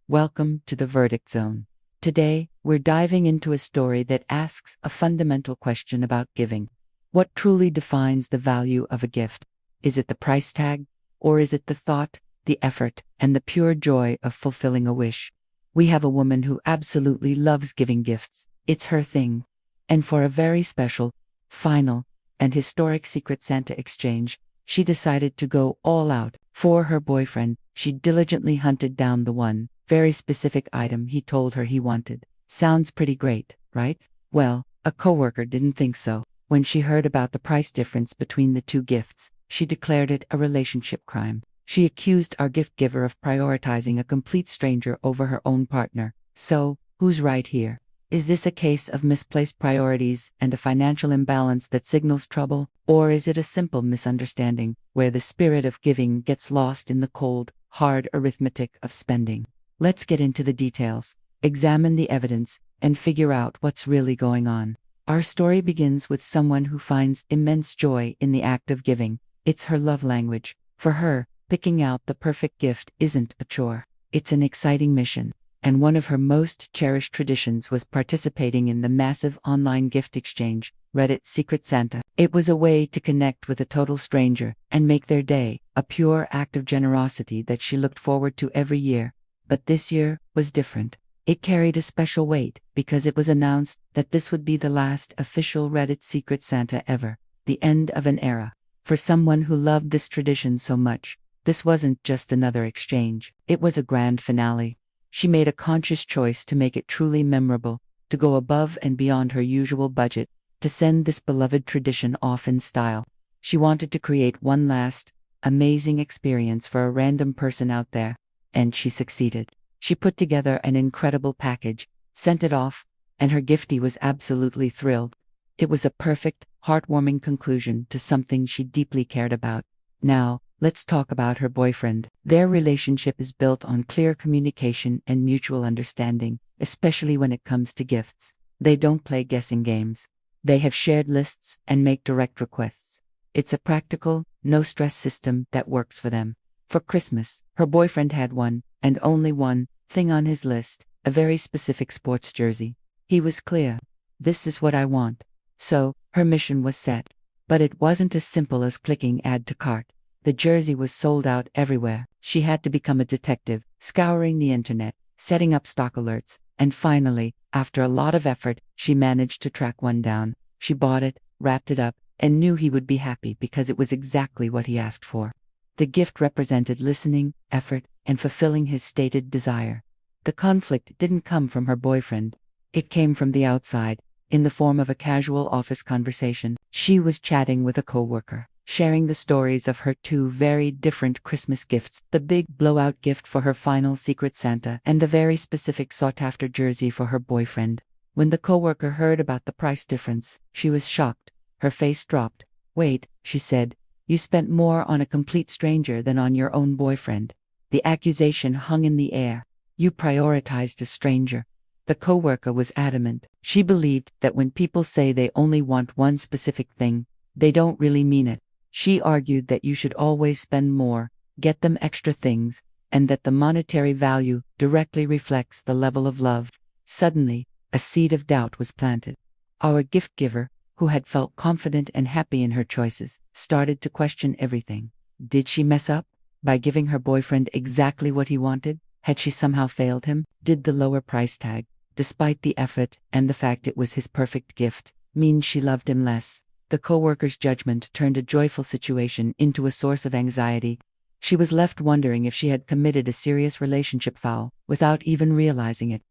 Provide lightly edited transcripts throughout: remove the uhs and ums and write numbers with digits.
Welcome to the Verdict Zone. Today, we're diving into a story that asks a fundamental question about giving. What truly defines the value of a gift? Is it the price tag? Or is it the thought, the effort, and the pure joy of fulfilling a wish? We have a woman who absolutely loves giving gifts. It's her thing. And for a very special, final, and historic Secret Santa exchange, she decided to go all out. For her boyfriend, she diligently hunted down the one very specific item he told her he wanted. Sounds pretty great, right? Well, a coworker didn't think so. When she heard about the price difference between the two gifts, she declared it a relationship crime. She accused our gift giver of prioritizing a complete stranger over her own partner. So, who's right here? Is this a case of misplaced priorities and a financial imbalance that signals trouble? Or is it a simple misunderstanding, where the spirit of giving gets lost in the cold, hard arithmetic of spending? Let's get into the details, examine the evidence, and figure out what's really going on. Our story begins with someone who finds immense joy in the act of giving. It's her love language. For her, picking out the perfect gift isn't a chore. It's an exciting mission. And one of her most cherished traditions was participating in the massive online gift exchange, Reddit's Secret Santa. It was a way to connect with a total stranger and make their day, a pure act of generosity that she looked forward to every year. But this year was different. It carried a special weight because it was announced that this would be the last official Reddit Secret Santa ever, the end of an era. For someone who loved this tradition so much, this wasn't just another exchange, it was a grand finale. She made a conscious choice to make it truly memorable, to go above and beyond her usual budget, to send this beloved tradition off in style. She wanted to create one last, amazing experience for a random person out there. And she succeeded. She put together an incredible package, sent it off, and her giftee was absolutely thrilled. It was a perfect, heartwarming conclusion to something she deeply cared about. Now, let's talk about her boyfriend. Their relationship is built on clear communication and mutual understanding, especially when it comes to gifts. They don't play guessing games. They have shared lists and make direct requests. It's a practical, no-stress system that works for them. For Christmas, her boyfriend had one, and only one, thing on his list, a very specific sports jersey. He was clear. This is what I want. So, her mission was set. But it wasn't as simple as clicking add to cart. The jersey was sold out everywhere. She had to become a detective, scouring the internet, setting up stock alerts, and finally, after a lot of effort, she managed to track one down. She bought it, wrapped it up, and knew he would be happy because it was exactly what he asked for. The gift represented listening, effort, and fulfilling his stated desire. The conflict didn't come from her boyfriend. It came from the outside, in the form of a casual office conversation. She was chatting with a coworker, sharing the stories of her two very different Christmas gifts, the big blowout gift for her final Secret Santa and the very specific sought-after jersey for her boyfriend. When the coworker heard about the price difference, she was shocked. Her face dropped. "Wait," she said. "You spent more on a complete stranger than on your own boyfriend." The accusation hung in the air. You prioritized a stranger. The coworker was adamant. She believed that when people say they only want one specific thing, they don't really mean it. She argued that you should always spend more, get them extra things, and that the monetary value directly reflects the level of love. Suddenly, a seed of doubt was planted. Our gift giver, who had felt confident and happy in her choices, started to question everything. Did she mess up? By giving her boyfriend exactly what he wanted? Had she somehow failed him? Did the lower price tag, despite the effort and the fact it was his perfect gift, mean she loved him less? The coworker's judgment turned a joyful situation into a source of anxiety. She was left wondering if she had committed a serious relationship foul, without even realizing it.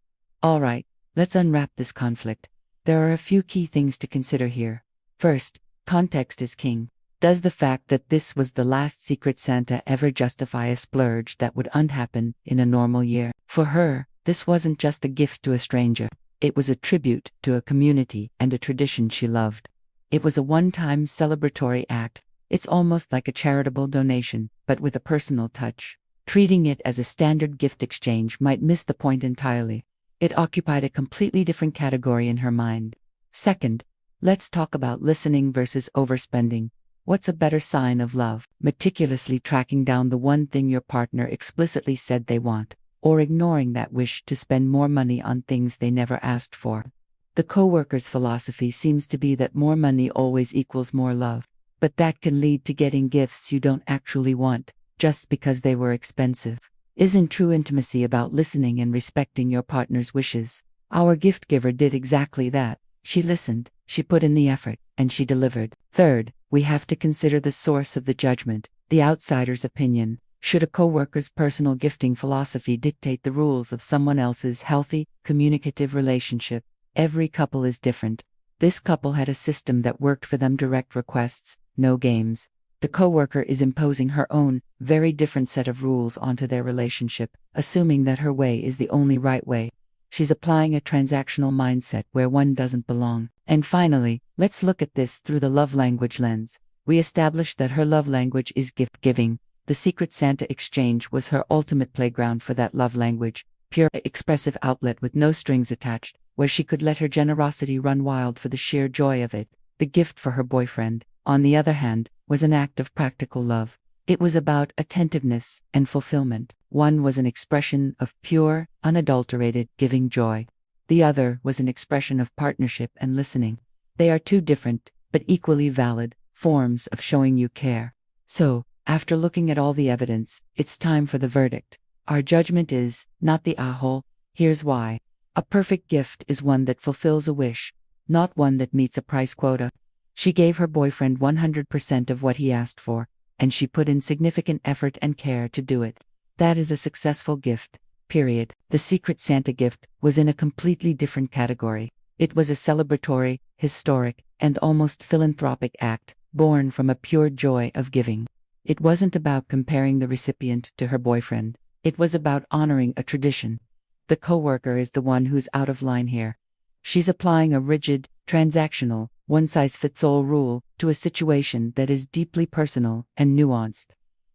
All right, let's unwrap this conflict. There are a few key things to consider here. First, context is king. Does the fact that this was the last Secret Santa ever justify a splurge that would unhappen in a normal year? For her, this wasn't just a gift to a stranger. It was a tribute to a community and a tradition she loved. It was a one-time celebratory act. It's almost like a charitable donation, but with a personal touch. Treating it as a standard gift exchange might miss the point entirely. It occupied a completely different category in her mind. Second, let's talk about listening versus overspending. What's a better sign of love? Meticulously tracking down the one thing your partner explicitly said they want, or ignoring that wish to spend more money on things they never asked for. The coworker's philosophy seems to be that more money always equals more love, but that can lead to getting gifts you don't actually want, just because they were expensive. Isn't true intimacy about listening and respecting your partner's wishes? Our gift giver did exactly that. She listened, she put in the effort, and she delivered. Third, we have to consider the source of the judgment, the outsider's opinion. Should a coworker's personal gifting philosophy dictate the rules of someone else's healthy, communicative relationship? Every couple is different. This couple had a system that worked for them: direct requests, no games. The coworker is imposing her own, very different set of rules onto their relationship, assuming that her way is the only right way. She's applying a transactional mindset where one doesn't belong. And finally, let's look at this through the love language lens. We established that her love language is gift giving. The Secret Santa exchange was her ultimate playground for that love language, pure expressive outlet with no strings attached, where she could let her generosity run wild for the sheer joy of it. The gift for her boyfriend, on the other hand, was an act of practical love. It was about attentiveness and fulfillment. One was an expression of pure, unadulterated giving joy. The other was an expression of partnership and listening. They are two different, but equally valid, forms of showing you care. So, after looking at all the evidence, it's time for the verdict. Our judgment is not the a-hole. Here's why. A perfect gift is one that fulfills a wish, not one that meets a price quota. She gave her boyfriend 100% of what he asked for, and she put in significant effort and care to do it. That is a successful gift, period. The Secret Santa gift was in a completely different category. It was a celebratory, historic, and almost philanthropic act, born from a pure joy of giving. It wasn't about comparing the recipient to her boyfriend. It was about honoring a tradition. The coworker is the one who's out of line here. She's applying a rigid, transactional, one-size-fits-all rule to a situation that is deeply personal and nuanced.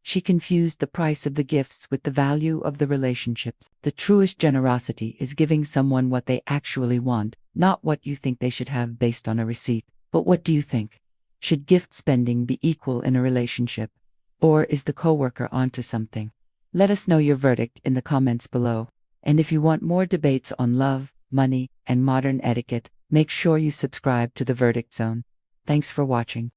She confused the price of the gifts with the value of the relationships. The truest generosity is giving someone what they actually want, not what you think they should have based on a receipt. But what do you think? Should gift spending be equal in a relationship? Or is the coworker onto something? Let us know your verdict in the comments below. And if you want more debates on love, money, and modern etiquette, make sure you subscribe to The Verdict Zone. Thanks for watching.